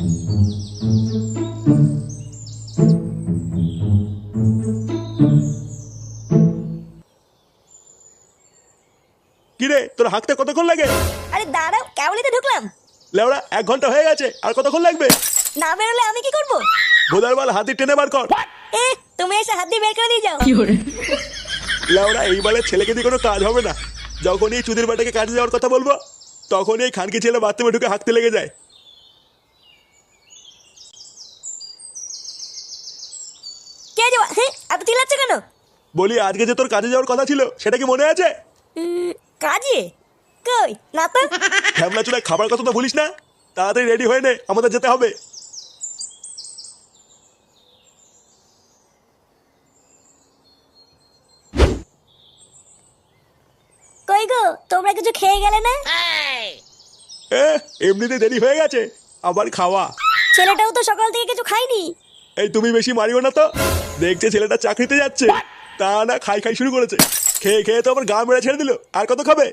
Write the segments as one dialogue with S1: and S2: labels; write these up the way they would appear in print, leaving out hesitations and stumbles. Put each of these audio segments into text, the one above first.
S1: কিরে তোর হাঁকতে কতক্ষণ লাগে?
S2: আরে দাঁড়াও, কেবলই তো ঢুকলাম।
S1: লেওড়া 1 ঘন্টা হয়ে গেছে, আর কতক্ষণ লাগবে?
S2: না বেরোলে আমি কি করবো?
S1: ভোদার বাল হাতি টেনে বার কর।
S2: এ তুমি এসে হাত দিয়ে বের করে দিয়ে যাও।
S1: লেওড়া এইবারে ছেলেকে দিয়ে কোনো কাজ হবে না। যখন এই চুদির বাটাকে কাজে যাওয়ার কথা বলবো তখন এই খানকি ছেলে বাথরুমে ঢুকে হাঁকতে লেগে যায়।
S2: কে যাওয়া? হ্যাঁ, এত চিল্লাচ্ছ কেন?
S1: বলি আজকে যে তোর কাজে যাওয়ার কথা ছিল সেটা কি মনে আছে?
S2: কাজে? কই না তো।
S1: ঝামলা চুলা খাবার কথা তো বলিস না। তাড়াতাড়ি রেডি হয়ে নে, আমাদের যেতে হবে।
S2: কই গো, তোমরা কিছু খেয়ে গেলে না?
S1: এমনিতে দেরি হয়ে গেছে, আবার খাওয়া।
S2: ছেলেটাও তো সকাল থেকে কিছু খায়নি।
S1: এই তুমি বেশি মারিও না তো। দেখছে ছেলেটা চাকরিতে যাচ্ছে, তা না খাই খাই শুরু করেছে। খেয়ে খেয়ে তো আবার গা মেরে ছেড়ে দিল, আর কত খাবে?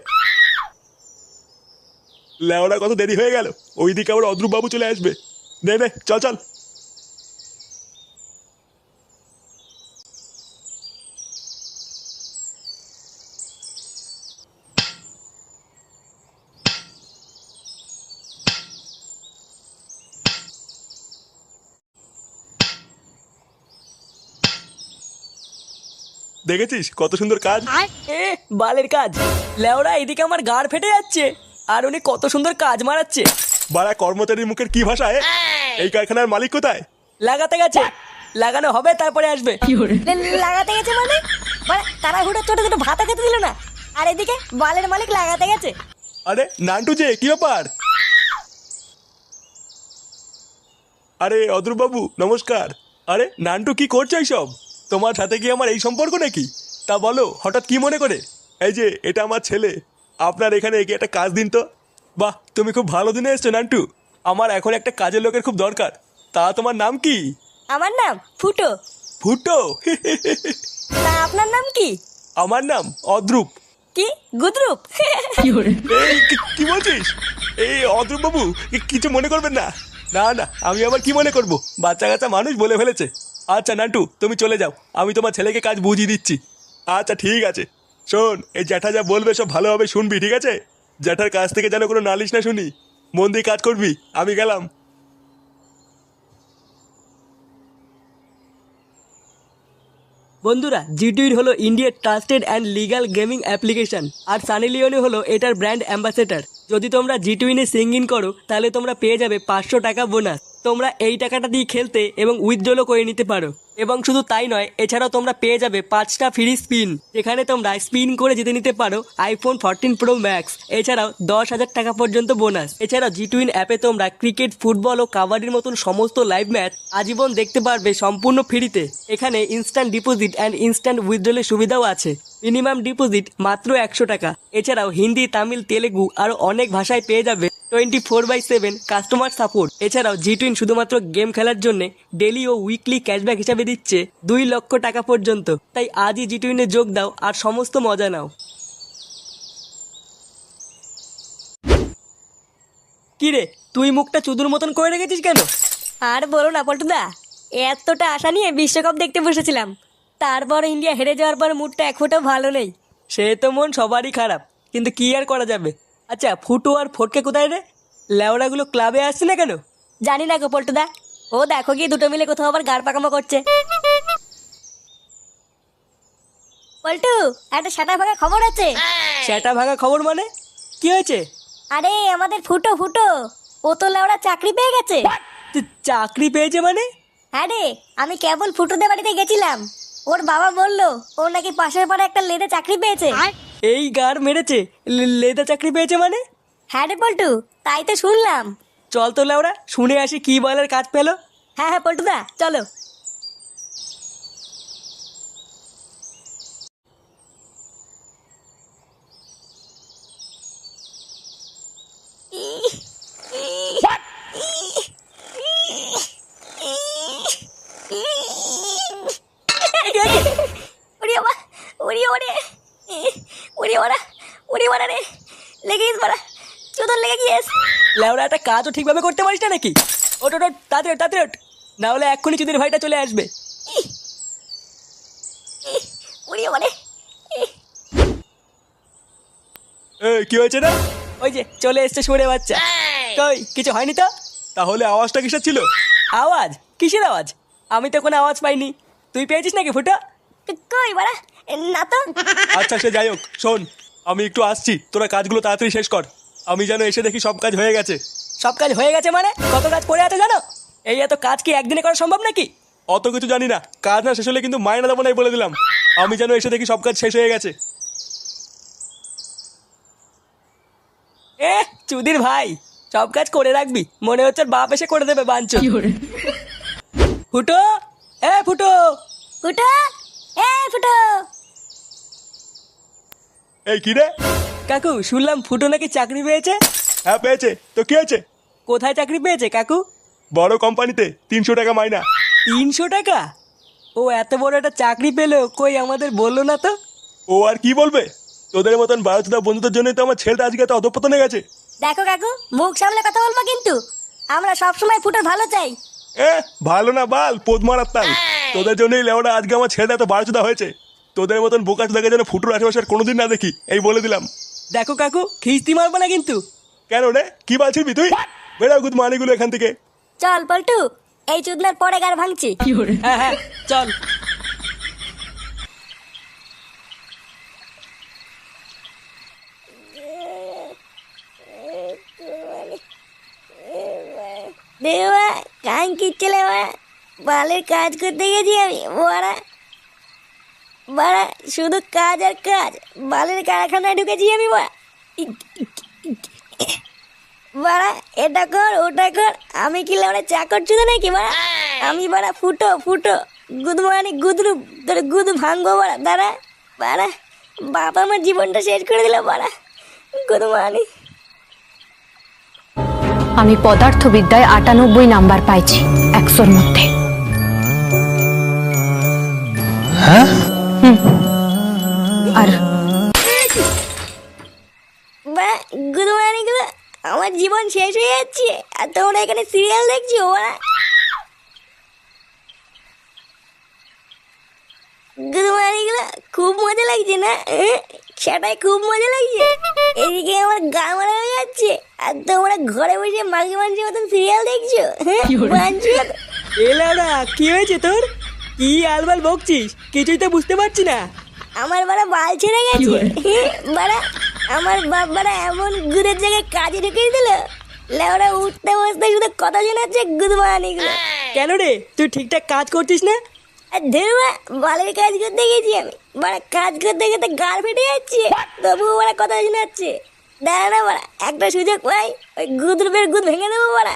S1: লেওড়া কত দেরি হয়ে গেল, ওইদিকে আবার অদ্রুপ বাবু চলে আসবে। নে নে চল চল। দেখেছিস কত সুন্দর কাজ?
S3: এ বালের কাজ। লেওড়া এদিকে আমার গাড় ফেটে যাচ্ছে, আর উনি কত সুন্দর কাজ মারাচ্ছে।
S1: বাড়া কর্মচারীর মুখের কি ভাষা? এই কারখানার মালিক কোথায়?
S3: লাগাতে গেছে, লাগানো হবে তারপরে আসবে।
S2: লাগাতে গেছে মানে? তারা হুড়ে ছোট ছোট ভাতা খেতে দিল না, আর এদিকে বালের মালিক লাগাতে গেছে।
S1: আরে নান্টু যে, কি ব্যাপার? আরে অদ্রুপ বাবু নমস্কার। আরে নান্টু কি করছো এইসব? তোমার সাথে কি আমার এই সম্পর্ক নাকি? তা বলো হঠাৎ কি মনে করে? এই যে এটা আমার ছেলে, আপনার এখানে এগিয়ে একটা কাজ দিন তো। বাহ, তুমি খুব ভালো দিনে এসছো নান্টু। আমার এখন একটা কাজের লোকের খুব দরকার। তা তোমার নাম কি?
S2: আমার নাম ফুটো।
S1: ফুটো?
S2: তা আপনার নাম কি?
S1: আমার নাম অদ্রুপ।
S2: কি গুদরুপ?
S1: এই কি বলছিস? এই অদ্রুপ বাবু কিছু মনে করবেন না। না না, আমি আবার কি মনে করব, বাচ্চা কাচ্চা মানুষ বলে ফেলেছে। আচ্ছা নান্টু তুমি চলে যাও, আমি তোমার ছেলেকে কাজ বুঝিয়ে দিচ্ছি। আচ্ছা ঠিক আছে। শোন, এই জ্যাঠা যা বলবে সব ভালোভাবে শুনবি, ঠিক আছে? জ্যাঠার কাছ থেকে যেন কোনো নালিশ না শুনি। মন দিয়ে কাজ করবি। আমি গেলাম।
S3: বন্ধুরা, জিটুইর হলো ইন্ডিয়ার trusted and legal gaming application, আর সানি লিওনি হলো এটার ব্র্যান্ড অ্যাম্বাসেডর। যদি তোমরা জিটুইনে সিং ইন করো তাহলে তোমরা পেয়ে যাবে 500 টাকা বোনাস। তোমরা এই টাকাটা দিয়ে খেলতে এবং উইথড্রলও করে নিতে পারো। এবং শুধু তাই নয়, এছাড়াও তোমরা পেয়ে যাবে 5টা ফ্রি স্পিন, যেখানে তোমরা স্পিন করে জিতে নিতে পারো আইফোন 14 প্রো ম্যাক্স। এছাড়াও 10,000 টাকা পর্যন্ত বোনাস। এছাড়াও জিটুইন অ্যাপে তোমরা ক্রিকেট, ফুটবল ও কাবাডির মতন সমস্ত লাইভ ম্যাচ আজীবন দেখতে পারবে সম্পূর্ণ ফ্রিতে। এখানে ইনস্ট্যান্ট ডিপোজিট অ্যান্ড ইনস্ট্যান্ট উইথড্রলের সুবিধাও আছে। মিনিমাম ডিপোজিট মাত্র 100 টাকা। এছাড়াও হিন্দি, তামিল, তেলেগু আরও অনেক ভাষায় পেয়ে যাবে 24/7 কাস্টমার সাপোর্ট। এছাড়াও জিটুইন শুধুমাত্র গেম খেলার জন্য ডেলি ও উইকলি ক্যাশব্যাক হিসাবে দিচ্ছে 2 লক্ষ টাকা পর্যন্ত। তাই আজই জিটুইনে যোগ দাও আর সমস্ত মজা নাও। কিরে, তুই মুখটা চুদুর মতন করে রেখেছিস কেন?
S2: আর বলো না পল্টুদা, এতটা আশা নিয়ে বিশ্বকাপ দেখতে বসেছিলাম, তারপর ইন্ডিয়া হেরে যাওয়ার পর মুডটা এক ফোঁটা ভালো নেই।
S3: সে তো মন সবারই খারাপ, কিন্তু কি আর করা যাবে। আচ্ছা, ফুটু আর ফটকে কোথায় রে? লেওড়াগুলো ক্লাবে আসছে না কেন?
S2: জানি না গো পল্টুদা, ও দেখো গিয়ে দুটো মিলে কোথাও আবার গাড় পাকামো করছে। পল্টু, একটা সাটা ভাঙা খবর আছে।
S3: সেটা ভাঙা খবর মানে? কি হয়েছে?
S2: আরে আমাদের ফুটো ফুটো, ও তো লেওড়া চাকরি পেয়ে গেছে।
S3: চাকরি পেয়েছে মানে?
S2: হ্যাঁ রে, আমি কেবল ফুটোদের বাড়িতে গেছিলাম, ওর বাবা বললো ও নাকি পাশের পাড়ে একটা লেদে চাকরি পেয়েছে।
S3: এই গাড় মেরেছে? লেদা চাকরি পেয়েছে মানে?
S2: হ্যাঁ রে পল্টু, তাই তো শুনলাম।
S3: চল তো লেওড়া শুনে আসি কি বলার কাজ পেলো।
S2: হ্যাঁ হ্যাঁ পল্টুদা চলো। ওরে বাবা, ওরে ওরে, ওরে ওরা, ওরে ওরা রে, লেগে গেছে বাড়া, চোদন লেগে গিয়েছে।
S3: লেওড়া একটা কাজও ঠিকভাবে করতে পারিস না নাকি? ওট ওট ওট, তাড়াতাড়ি ওঠ, তাড়াতাড়ি ওঠ। না হলে এক্ষুনি চুদির ভাইটা চলে আসবে।
S2: উড়ি মানে
S1: কি হয়েছে না?
S3: ওই যে চলে এসছে শুনে বাচ্চা। কই কিছু হয়নি তো?
S1: তাহলে আওয়াজটা কিসের ছিল?
S3: আওয়াজ? কিসের আওয়াজ? আমি তো কোনো আওয়াজ পাইনি। তুই পেয়েছিস নাকি ফুটো?
S2: কই বাড়া, না তো।
S1: আচ্ছা সে যাই হোক, শোন আমি একটু আসছি, তোরা কাজগুলো তাড়াতাড়ি শেষ কর। আমি যেন এসে দেখি সব কাজ হয়ে গেছে।
S3: সব কাজ হয়ে গেছে মানে? কত কাজ পড়ে আছে জানো? এই এত কাজ কি একদিনে করা সম্ভব নাকি?
S1: অত কিছু জানি না, কাজ না শেষ হলে কিন্তু মাইনা দেবো নাই বলে দিলাম। আমি যেন এসে দেখি সব কাজ শেষ হয়ে গেছে।
S3: এ চুদির ভাই, সব কাজ করে রাখবি, মনে হচ্ছে ওর বাপ এসে করে দেবে বাঞ্চ। ফুটো, এ ফুটো।
S2: ফুটো, এ ফুটো।
S1: এই কি রে?
S3: কাকু শুনলাম ফুটো নাকি চাকরি পেয়েছে।
S1: হ্যাঁ পেয়েছে, তো কি হয়েছে?
S3: কোথায় চাকরি পেয়েছে কাকু?
S1: বড় কোম্পানিতে, 300 টাকা মাইনা।
S3: 300 টাকা? ও এত বড় একটা চাকরি পেলো, কই আমাদের বললো না তো।
S1: ও আর কি বলবে, তোদের মতন ভারতীয় বন্ধুদের জন্যই তো আমার ছেলেটা আজকে এত অধঃপতনে গেছে।
S2: দেখো কাকু, মুখ সামলে কথা বলবো কিন্তু। আমরা সবসময় ফুটোর ভালো চাই।
S1: ভালো না বাল, পোদ মারার তাল। তোদের জন্যই লেওড়া আজকে আমার ছেলেটা এত বারোচুদা হয়েছে। তোদের মতন বোকা চোদাকে যেন ফুটুর আশেপাশে আর কোনোদিন না দেখি, এই বলে দিলাম।
S3: দেখো কাকু, খিস্তি মারবো না কিন্তু।
S1: কেন রে, কি বলছিস তুই? বেড়াও গুদ মানিগুলো এখান থেকে।
S2: চল পল্টু, এই চুদলার পরে গার ভাঙছি।
S3: হ্যাঁ হ্যাঁ চল।
S2: দেওয়া কান কিচ্ছেলে বালের কাজ করতে গেছি আমি। বাড়া বাড়া শুধু কাজ আর কাজ, বালের কারখানায় ঢুকেছি আমি। বাড়া এটা কর ওটা কর, আমি কি লেওড়া চাকর চুদে নাকি বাড়া? আমি বাড়া ফুটো ফুটো গুদ মানে গুদরু, তোর গুদ ভাঙবো বাড়া। দাঁড়া বাড়া, বাবা আমার জীবনটা শেষ করে দিল বাড়া। গুদ মানে
S4: আমি পদার্থবিদ্যায় 98 নাম্বার পাইছি 100-র মধ্যে। আর
S2: বা গুদ মানে গুলো, আমার জীবন শেষ হয়ে যাচ্ছে আর তোমরা এখানে সিরিয়াল দেখছো ওরা। গুদ মানে গুলো খুব মজা লাগছে না? সেটাই খুব মজা লাগছে। এদিকে আমার গা মারা হয়ে যাচ্ছে আর তোমরা ঘরে বসে মাঝে মাঝে মতন সিরিয়াল দেখছো। বাঞ্চুদ।
S3: এলারা কি হয়েছে তোর? কি আলবাল বকছিস? কিছুই তো বুঝতে পারছি না।
S2: আমার বাড়া বাল ছেড়ে গেছে বাড়া। আমার বাপ বাড়া এমন গুদের জায়গায় কাজে ঢুকিয়ে দিল, লেওরা উঠতে বসতে শুধু কথা শোনাচ্ছে গুদ মানে গুলো।
S3: কেন রে, তুই ঠিকঠাক কাজ করছিস না?
S2: আর ধরবা বালের কাজ করতে গেছি আমি, বাড়া কাজ করতে করতে গাল ফেটে যাচ্ছে, তবুও বাড়া কথা শোনাচ্ছে। দাঁড়া না বাড়া, একটা সুযোগ পাই ওই গুদরুপের গুদ ভেঙে দেবো বাড়া।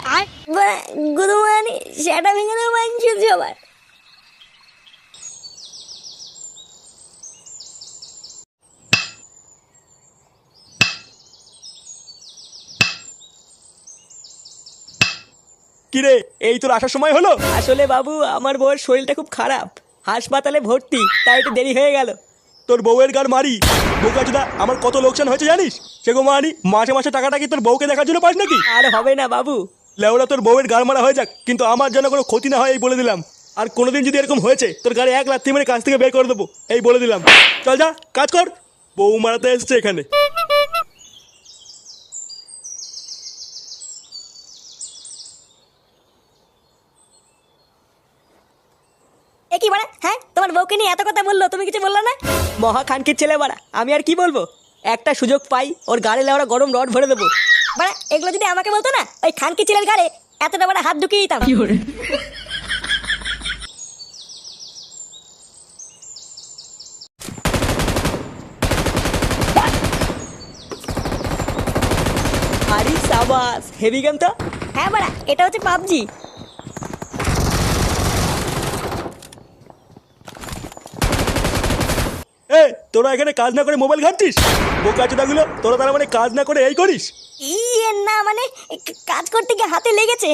S2: বাড়া গুদ মানে সেটা ভেঙে দেবো মানছি সবার।
S1: কিরে, এই তোর আসার সময় হলো?
S3: আসলে বাবু আমার বউয়ের শরীরটা খুব খারাপ, হাসপাতালে ভর্তি, তাই একটু দেরি হয়ে গেল।
S1: তোর বউয়ের গার মারি বোকাচোদা, আমার কত লোকসান হয়েছে জানিস? সে গো মানি, মাসে মাসে টাকাটা কি তোর বউকে দেখার জন্য পাস নাকি?
S3: আর হবে না বাবু।
S1: লেওড়া তোর বউয়ের গার মারা হয়ে যাক, কিন্তু আমার যেন কোনো ক্ষতি না হয় এই বলে দিলাম। আর কোনোদিন যদি এরকম হয়েছে তোর গাড়ি 1 লাথি মেরে কাজ থেকে বের করে দেবো, এই বলে দিলাম। চল যা কাজ কর, বউ মারাতে এসছে এখানে।
S2: এ কি বাড়া, হ্যাঁ তোমার বউকে নিয়ে এত কথা বললো, তুমি কিছু বললো না?
S3: মহা খানকির ছেলে বাড়া, আমি আর কি বলবো? একটা সুযোগ পাই ওর গাড়ি লেওড়া গরম রড ভরে দেবো।
S2: বাড়া এগুলো যদি আমাকে বলতো না, ওই খানকি ছেলের ঘাড়ে এতটা বড় হাত ঢুকিয়ে দিতাম।
S3: আরে সাবাস, হেভি গেম তো।
S2: হ্যাঁ বাড়া, এটা হচ্ছে পাবজি।
S1: তোরা এখানে কাজ না করে মোবাইল ঘাটছিস? বোকাচোদাগুলো, তোরা তার মানে কাজ না করে এই করিস?
S2: না মানে কাজ করতে গিয়ে হাতে লেগেছে,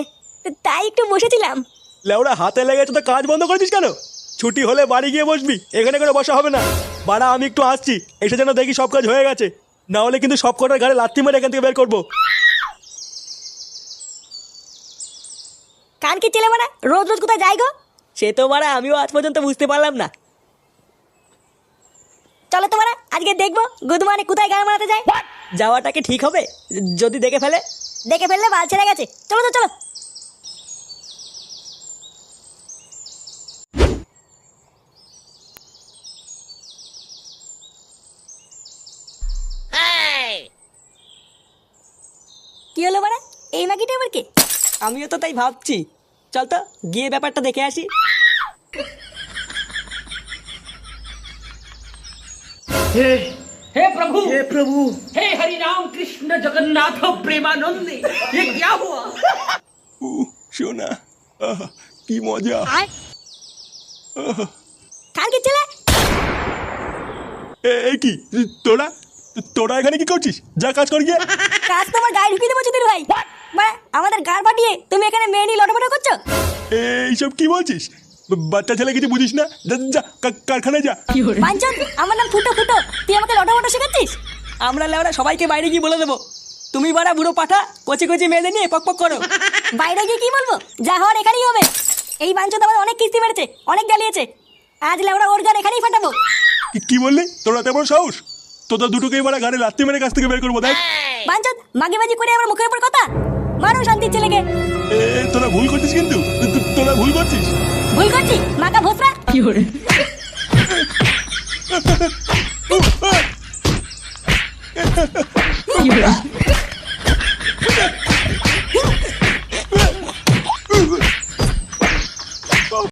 S2: তাই একটু বসেছিলাম।
S1: লেওড়া হাতে লেগেছে তো কাজ বন্ধ করেছিস কেন? ছুটি হলে বাড়ি গিয়ে বসবি, এখানে করে বসা হবে না। বাড়া আমি একটু আসছি, এসে যেন দেখি সব কাজ হয়ে গেছে, না হলে কিন্তু সব কটার গাড়ি লাথি মেরে এখান থেকে বের করবো।
S2: কান কি ছেলে বাড়া রোজ রোজ কোথায় যাই গো?
S3: সে তো বাড়া আমিও আজ পর্যন্ত বুঝতে পারলাম না।
S2: চলো তো বাড়া আজকে দেখবো গুদমানি কোথায় গান মারাতে যায়।
S3: যাওয়াটা কি ঠিক হবে যদি দেখে ফেলে?
S2: দেখে ফেললে বাল ছেড়ে গেছে, চলো তো চলো। কি হলো বাড়া, এই মাগিটা আবার কে?
S3: আমিও তো তাই ভাবছি। চল তো গিয়ে ব্যাপারটা দেখে আসি।
S5: हे प्रभु हे हरि राम कृष्ण जगन्नाथ प्रेमानंद ये क्या हुआ?
S1: শোনা, আহ, কি মজা।
S2: কান কি ছেলে?
S1: এই কি তোরা তোরা এখানে কি করছিস? যা কাজ কর গিয়ে।
S2: কাজ তোমার গায়ে ঢুকিয়ে দেবো চুদির ভাই। বাড়া আমাদের গাড় ফাটিয়ে তুমি এখানে মেয়ে নিয়ে লটপটো করছো।
S1: এইসব কি বলছিস? বাচ্চা ছেলে কিছু বুঝিস না? যা যা, কারখানায় যা।
S2: বাঞ্চন, আমার নাম ফুটো ফুটো, তুই আমাকে লটপটো শেখাচ্ছিস?
S3: আমরা লেওরা সবাইকে বাইরে গিয়ে বলে দেবো তুমি বাড়া বুড়ো পাঠা কচি কচি মেয়েদের নিয়ে পক পক করো।
S2: বাইরে গিয়ে কি বলবো? যা হওয়ার এখানেই হবে। এই বাঞ্চন আমার অনেক কিস্তি মেরেছে, অনেক জ্বালিয়েছে। আজ লেওড়া ওর গান এখানেই ফাটাবো।
S1: কি বললি? তোরা এত বড় সাহস? তোদের দুটোকে এবার গানে লাত্তি মেরে কাছ থেকে বের করবো, দেখ।
S2: বাঞ্চন মাগিবাজি করে আমার মুখের উপর কথা মারো শান্তির ছেলেকে।
S1: তোরা ভুল করছিস, কিন্তু তোরা ভুল করছিস।
S2: ভুল করছি মাকা ভোসরা।
S1: কি